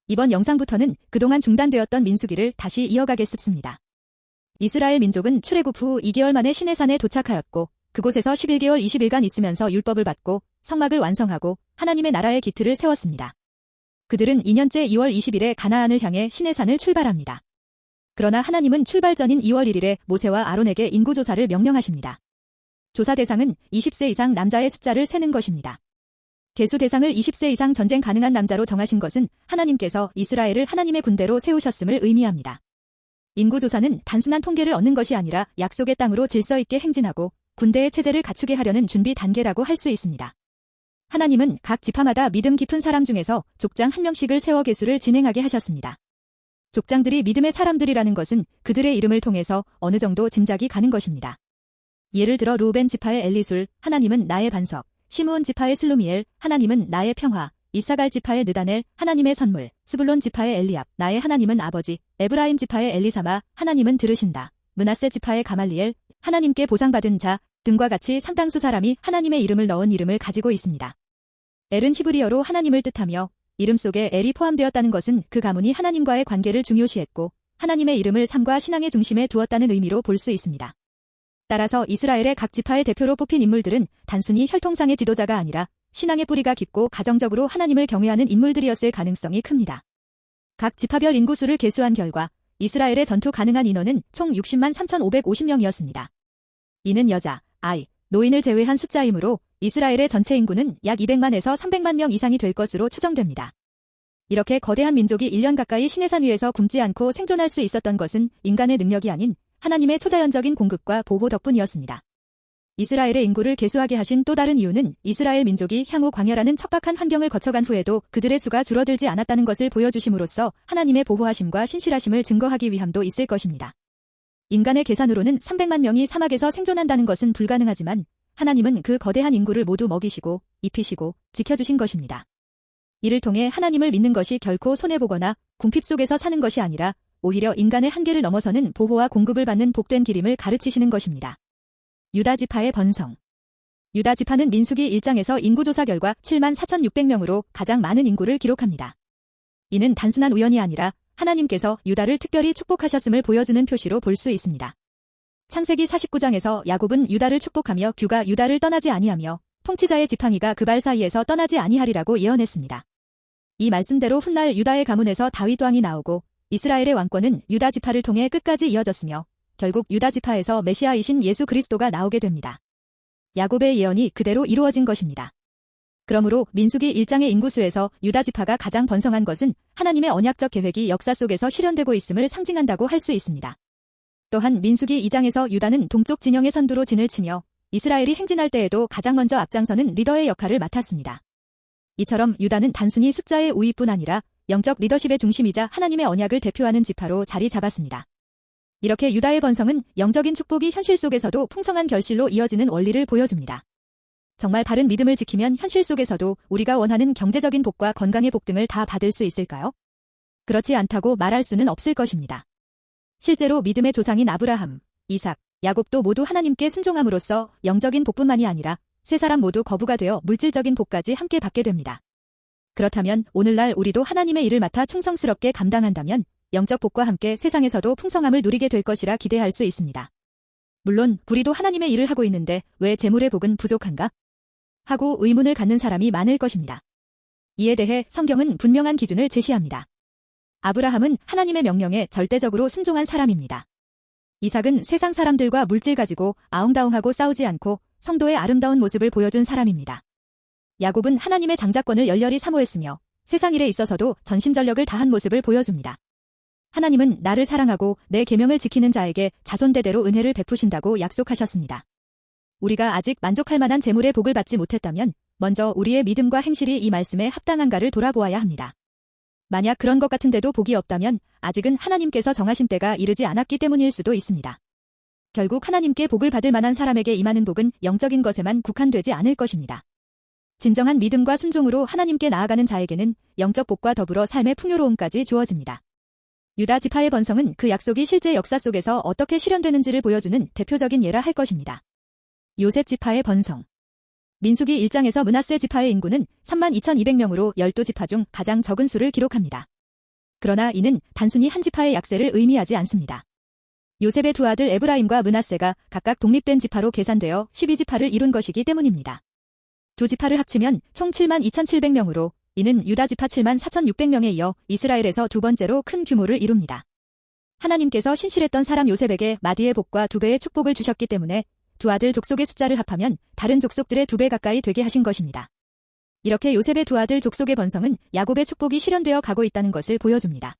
이번 영상부터는 그동안 중단되었던 민수기를 다시 이어가겠습니다. 이스라엘 민족은 출애굽 후 2개월 만에 시내산에 도착하였고 그곳에서 11개월 20일간 있으면서 율법을 받고 성막을 완성하고 하나님의 나라의 기틀을 세웠습니다. 그들은 2년째 2월 20일에 가나안을 향해 시내산을 출발합니다. 그러나 하나님은 출발 전인 2월 1일에 모세와 아론에게 인구조사를 명령하십니다. 조사 대상은 20세 이상 남자의 숫자를 세는 것입니다. 계수 대상을 20세 이상 전쟁 가능한 남자로 정하신 것은 하나님께서 이스라엘을 하나님의 군대로 세우셨음을 의미합니다. 인구조사는 단순한 통계를 얻는 것이 아니라 약속의 땅으로 질서 있게 행진하고 군대의 체제를 갖추게 하려는 준비 단계라고 할 수 있습니다. 하나님은 각 지파마다 믿음 깊은 사람 중에서 족장 한 명씩을 세워 계수를 진행하게 하셨습니다. 족장들이 믿음의 사람들이라는 것은 그들의 이름을 통해서 어느 정도 짐작이 가는 것입니다. 예를 들어 루벤 지파의 엘리술, 하나님은 나의 반석, 시므온 지파의 슬루미엘, 하나님은 나의 평화, 이사갈 지파의 느다넬, 하나님의 선물, 스불론 지파의 엘리압, 나의 하나님은 아버지, 에브라임 지파의 엘리사마, 하나님은 들으신다, 므낫세 지파의 가말리엘, 하나님께 보상받은 자 등과 같이 상당수 사람이 하나님의 이름을 넣은 이름을 가지고 있습니다. 엘은 히브리어로 하나님을 뜻하며 이름 속에 엘이 포함되었다는 것은 그 가문이 하나님과의 관계를 중요시했고 하나님의 이름을 삶과 신앙의 중심에 두었다는 의미로 볼 수 있습니다. 따라서 이스라엘의 각 지파의 대표로 뽑힌 인물들은 단순히 혈통상의 지도자가 아니라 신앙의 뿌리가 깊고 가정적으로 하나님을 경외하는 인물들이었을 가능성이 큽니다. 각 지파별 인구수를 계수한 결과 이스라엘의 전투 가능한 인원은 총 60만 3,550명이었습니다. 이는 여자, 아이, 노인을 제외한 숫자이므로 이스라엘의 전체 인구는 약 200만에서 300만 명 이상이 될 것으로 추정됩니다. 이렇게 거대한 민족이 1년 가까이 시내산 위에서 굶지 않고 생존할 수 있었던 것은 인간의 능력이 아닌 하나님의 초자연적인 공급과 보호 덕분이었습니다. 이스라엘의 인구를 계수하게 하신 또 다른 이유는 이스라엘 민족이 향후 광야라는 척박한 환경을 거쳐간 후에도 그들의 수가 줄어들지 않았다는 것을 보여주심으로써 하나님의 보호하심과 신실하심을 증거하기 위함도 있을 것입니다. 인간의 계산으로는 300만 명이 사막에서 생존한다는 것은 불가능하지만 하나님은 그 거대한 인구를 모두 먹이시고 입히시고 지켜주신 것입니다. 이를 통해 하나님을 믿는 것이 결코 손해보거나 궁핍 속에서 사는 것이 아니라 오히려 인간의 한계를 넘어서는 보호와 공급을 받는 복된 길임을 가르치시는 것입니다. 유다 지파의 번성. 유다 지파는 민수기 1장에서 인구조사 결과 7만 4,600명으로 가장 많은 인구를 기록합니다. 이는 단순한 우연이 아니라 하나님께서 유다를 특별히 축복하셨음을 보여주는 표시로 볼 수 있습니다. 창세기 49장에서 야곱은 유다를 축복하며 규가 유다를 떠나지 아니하며 통치자의 지팡이가 그 발 사이에서 떠나지 아니하리라고 예언했습니다. 이 말씀대로 훗날 유다의 가문에서 다윗 왕이 나오고 이스라엘의 왕권은 유다 지파를 통해 끝까지 이어졌으며 결국 유다 지파에서 메시아이신 예수 그리스도가 나오게 됩니다. 야곱의 예언이 그대로 이루어진 것입니다. 그러므로 민수기 1장의 인구수에서 유다 지파가 가장 번성한 것은 하나님의 언약적 계획이 역사 속에서 실현되고 있음을 상징한다고 할 수 있습니다. 또한 민수기 2장에서 유다는 동쪽 진영의 선두로 진을 치며 이스라엘이 행진할 때에도 가장 먼저 앞장서는 리더의 역할을 맡았습니다. 이처럼 유다는 단순히 숫자의 우위뿐 아니라 영적 리더십의 중심이자 하나님의 언약을 대표하는 지파로 자리 잡았습니다. 이렇게 유다의 번성은 영적인 축복이 현실 속에서도 풍성한 결실로 이어지는 원리를 보여줍니다. 정말 바른 믿음을 지키면 현실 속에서도 우리가 원하는 경제적인 복과 건강의 복 등을 다 받을 수 있을까요? 그렇지 않다고 말할 수는 없을 것입니다. 실제로 믿음의 조상인 아브라함, 이삭, 야곱도 모두 하나님께 순종함으로써 영적인 복뿐만이 아니라 세 사람 모두 거부가 되어 물질적인 복까지 함께 받게 됩니다. 그렇다면 오늘날 우리도 하나님의 일을 맡아 충성스럽게 감당한다면 영적 복과 함께 세상에서도 풍성함을 누리게 될 것이라 기대할 수 있습니다. 물론 우리도 하나님의 일을 하고 있는데 왜 재물의 복은 부족한가? 하고 의문을 갖는 사람이 많을 것입니다. 이에 대해 성경은 분명한 기준을 제시합니다. 아브라함은 하나님의 명령에 절대적으로 순종한 사람입니다. 이삭은 세상 사람들과 물질 가지고 아웅다웅하고 싸우지 않고 성도의 아름다운 모습을 보여준 사람입니다. 야곱은 하나님의 장자권을 열렬히 사모했으며 세상 일에 있어서도 전심전력을 다한 모습을 보여줍니다. 하나님은 나를 사랑하고 내 계명을 지키는 자에게 자손대대로 은혜를 베푸신다고 약속하셨습니다. 우리가 아직 만족할 만한 재물의 복을 받지 못했다면 먼저 우리의 믿음과 행실이 이 말씀에 합당한가를 돌아보아야 합니다. 만약 그런 것 같은데도 복이 없다면 아직은 하나님께서 정하신 때가 이르지 않았기 때문일 수도 있습니다. 결국 하나님께 복을 받을 만한 사람에게 임하는 복은 영적인 것에만 국한되지 않을 것입니다. 진정한 믿음과 순종으로 하나님께 나아가는 자에게는 영적 복과 더불어 삶의 풍요로움까지 주어집니다. 유다 지파의 번성은 그 약속이 실제 역사 속에서 어떻게 실현되는지를 보여주는 대표적인 예라 할 것입니다. 요셉 지파의 번성. 민수기 1장에서 므낫세 지파의 인구는 32,200명으로 12지파 중 가장 적은 수를 기록합니다. 그러나 이는 단순히 한 지파의 약세를 의미하지 않습니다. 요셉의 두 아들 에브라임과 므낫세가 각각 독립된 지파로 계산되어 12지파를 이룬 것이기 때문입니다. 두 지파를 합치면 총 72,700명으로 이는 유다 지파 74,600명에 이어 이스라엘에서 두 번째로 큰 규모를 이룹니다. 하나님께서 신실했던 사람 요셉에게 마디의 복과 2배의 축복을 주셨기 때문에 두 아들 족속의 숫자를 합하면 다른 족속들의 2배 가까이 되게 하신 것입니다. 이렇게 요셉의 두 아들 족속의 번성은 야곱의 축복이 실현되어 가고 있다는 것을 보여줍니다.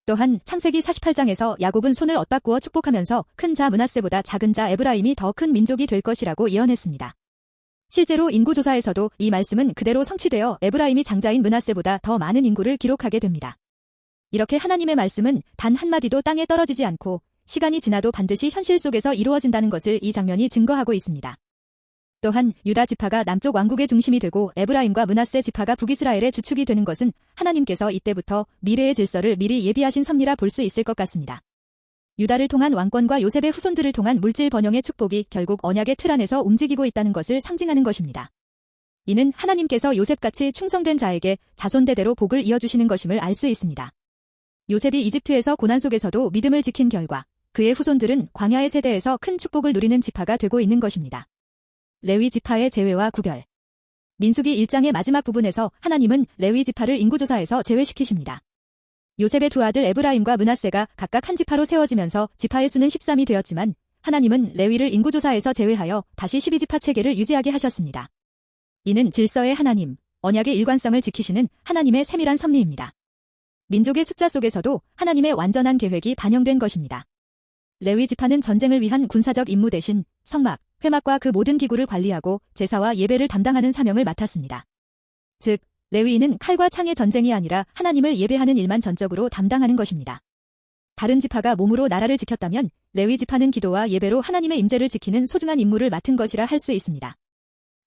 또한 창세기 48장에서 야곱은 손을 엇바꾸어 축복하면서 큰 자 므낫세보다 작은 자 에브라임이 더 큰 민족이 될 것이라고 예언했습니다. 실제로 인구조사에서도 이 말씀은 그대로 성취되어 에브라임이 장자인 므낫세보다 더 많은 인구를 기록하게 됩니다. 이렇게 하나님의 말씀은 단 한마디도 땅에 떨어지지 않고 시간이 지나도 반드시 현실 속에서 이루어진다는 것을 이 장면이 증거하고 있습니다. 또한 유다 지파가 남쪽 왕국의 중심이 되고 에브라임과 므낫세 지파가 북이스라엘의 주축이 되는 것은 하나님께서 이때부터 미래의 질서를 미리 예비하신 섭리라 볼 수 있을 것 같습니다. 유다를 통한 왕권과 요셉의 후손들을 통한 물질 번영의 축복이 결국 언약의 틀 안에서 움직이고 있다는 것을 상징하는 것입니다. 이는 하나님께서 요셉같이 충성된 자에게 자손대대로 복을 이어주시는 것임을 알 수 있습니다. 요셉이 이집트에서 고난 속에서도 믿음을 지킨 결과 그의 후손들은 광야의 세대에서 큰 축복을 누리는 지파가 되고 있는 것입니다. 레위 지파의 제외와 구별. 민수기 1장의 마지막 부분에서 하나님은 레위 지파를 인구조사에서 제외시키십니다. 요셉의 두 아들 에브라임과 므낫세가 각각 한 지파로 세워지면서 지파의 수는 13이 되었지만 하나님은 레위를 인구조사에서 제외하여 다시 12지파 체계를 유지하게 하셨습니다. 이는 질서의 하나님, 언약의 일관성을 지키시는 하나님의 세밀한 섭리입니다. 민족의 숫자 속에서도 하나님의 완전한 계획이 반영된 것입니다. 레위 지파는 전쟁을 위한 군사적 임무 대신 성막, 회막과 그 모든 기구를 관리하고 제사와 예배를 담당하는 사명을 맡았습니다. 즉, 레위인은 칼과 창의 전쟁이 아니라 하나님을 예배하는 일만 전적으로 담당하는 것입니다. 다른 지파가 몸으로 나라를 지켰다면 레위 지파는 기도와 예배로 하나님의 임재를 지키는 소중한 임무를 맡은 것이라 할 수 있습니다.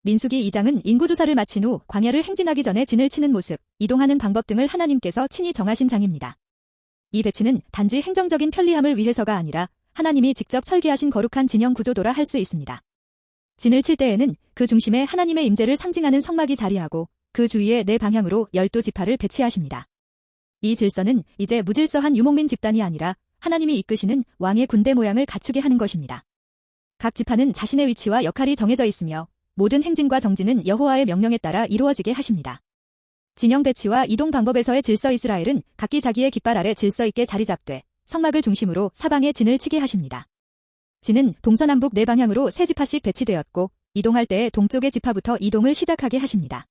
민수기 2장은 인구조사를 마친 후 광야를 행진하기 전에 진을 치는 모습, 이동하는 방법 등을 하나님께서 친히 정하신 장입니다. 이 배치는 단지 행정적인 편리함을 위해서가 아니라 하나님이 직접 설계하신 거룩한 진영 구조도라 할 수 있습니다. 진을 칠 때에는 그 중심에 하나님의 임재를 상징하는 성막이 자리하고 그 주위에 네 방향으로 12지파를 배치하십니다. 이 질서는 이제 무질서한 유목민 집단이 아니라 하나님이 이끄시는 왕의 군대 모양을 갖추게 하는 것입니다. 각 지파는 자신의 위치와 역할이 정해져 있으며 모든 행진과 정진은 여호와의 명령에 따라 이루어지게 하십니다. 진영 배치와 이동 방법에서의 질서 이스라엘은 각기 자기의 깃발 아래 질서 있게 자리 잡되 성막을 중심으로 사방에 진을 치게 하십니다. 진은 동서남북 네 방향으로 세 지파씩 배치되었고 이동할 때에 동쪽의 지파부터 이동을 시작하게 하십니다.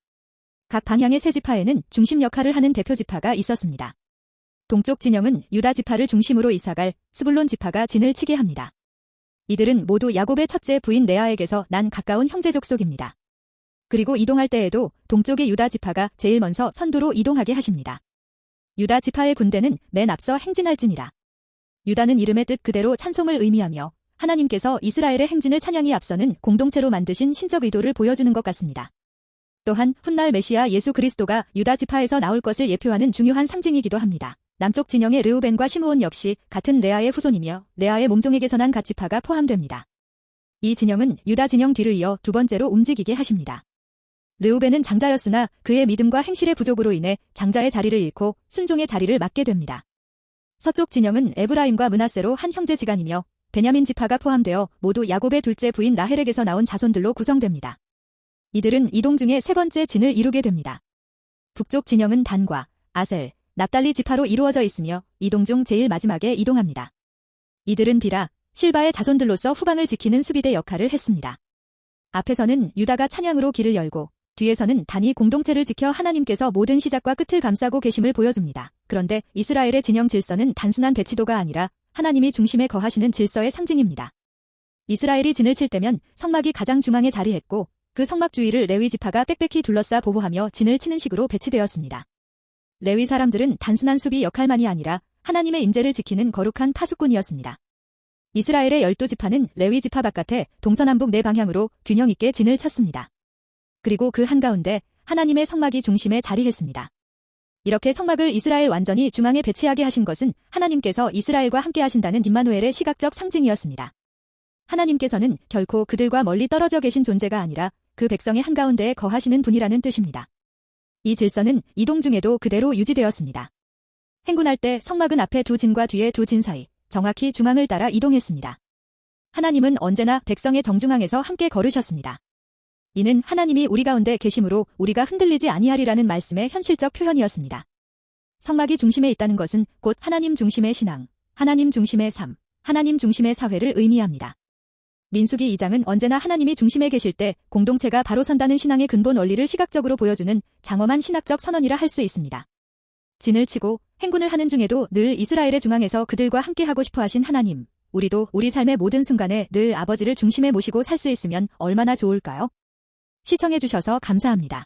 각 방향의 세 지파에는 중심 역할을 하는 대표 지파가 있었습니다. 동쪽 진영은 유다 지파를 중심으로 이사갈 스불론 지파가 진을 치게 합니다. 이들은 모두 야곱의 첫째 부인 레아에게서 난 가까운 형제 족속입니다. 그리고 이동할 때에도 동쪽의 유다 지파가 제일 먼저 선두로 이동하게 하십니다. 유다 지파의 군대는 맨 앞서 행진할지니라. 유다는 이름의 뜻 그대로 찬송을 의미하며 하나님께서 이스라엘의 행진을 찬양이 앞서는 공동체로 만드신 신적 의도를 보여주는 것 같습니다. 또한 훗날 메시아 예수 그리스도가 유다 지파에서 나올 것을 예표하는 중요한 상징이기도 합니다. 남쪽 진영의 르우벤과 시므온 역시 같은 레아의 후손이며 레아의 몸종에게서 난 갓 지파가 포함됩니다. 이 진영은 유다 진영 뒤를 이어 두 번째로 움직이게 하십니다. 르우벤은 장자였으나 그의 믿음과 행실의 부족으로 인해 장자의 자리를 잃고 순종의 자리를 맡게 됩니다. 서쪽 진영은 에브라임과 므낫세로 한 형제지간이며 베냐민 지파가 포함되어 모두 야곱의 둘째 부인 라헬에게서 나온 자손들로 구성됩니다. 이들은 이동 중에 세 번째 진을 이루게 됩니다. 북쪽 진영은 단과 아셀, 납달리 지파로 이루어져 있으며 이동 중 제일 마지막에 이동합니다. 이들은 비라, 실바의 자손들로서 후방을 지키는 수비대 역할을 했습니다. 앞에서는 유다가 찬양으로 길을 열고 뒤에서는 단이 공동체를 지켜 하나님께서 모든 시작과 끝을 감싸고 계심을 보여줍니다. 그런데 이스라엘의 진영 질서는 단순한 배치도가 아니라 하나님이 중심에 거하시는 질서의 상징입니다. 이스라엘이 진을 칠 때면 성막이 가장 중앙에 자리했고 그 성막 주위를 레위 지파가 빽빽히 둘러싸 보호하며 진을 치는 식으로 배치되었습니다. 레위 사람들은 단순한 수비 역할만이 아니라 하나님의 임재를 지키는 거룩한 파수꾼이었습니다. 이스라엘의 12지파는 레위 지파 바깥에 동서남북 네 방향으로 균형 있게 진을 쳤습니다. 그리고 그 한가운데 하나님의 성막이 중심에 자리했습니다. 이렇게 성막을 이스라엘 완전히 중앙에 배치하게 하신 것은 하나님께서 이스라엘과 함께 하신다는 임마누엘의 시각적 상징이었습니다. 하나님께서는 결코 그들과 멀리 떨어져 계신 존재가 아니라 그 백성의 한가운데에 거하시는 분이라는 뜻입니다. 이 질서는 이동 중에도 그대로 유지되었습니다. 행군할 때 성막은 앞에 두 진과 뒤에 두 진 사이, 정확히 중앙을 따라 이동했습니다. 하나님은 언제나 백성의 정중앙에서 함께 걸으셨습니다. 이는 하나님이 우리 가운데 계심으로 우리가 흔들리지 아니하리라는 말씀의 현실적 표현이었습니다. 성막이 중심에 있다는 것은 곧 하나님 중심의 신앙, 하나님 중심의 삶, 하나님 중심의 사회를 의미합니다. 민수기 2장은 언제나 하나님이 중심에 계실 때 공동체가 바로 선다는 신앙의 근본 원리를 시각적으로 보여주는 장엄한 신학적 선언이라 할 수 있습니다. 진을 치고 행군을 하는 중에도 늘 이스라엘의 중앙에서 그들과 함께하고 싶어 하신 하나님, 우리도 우리 삶의 모든 순간에 늘 아버지를 중심에 모시고 살 수 있으면 얼마나 좋을까요? 시청해주셔서 감사합니다.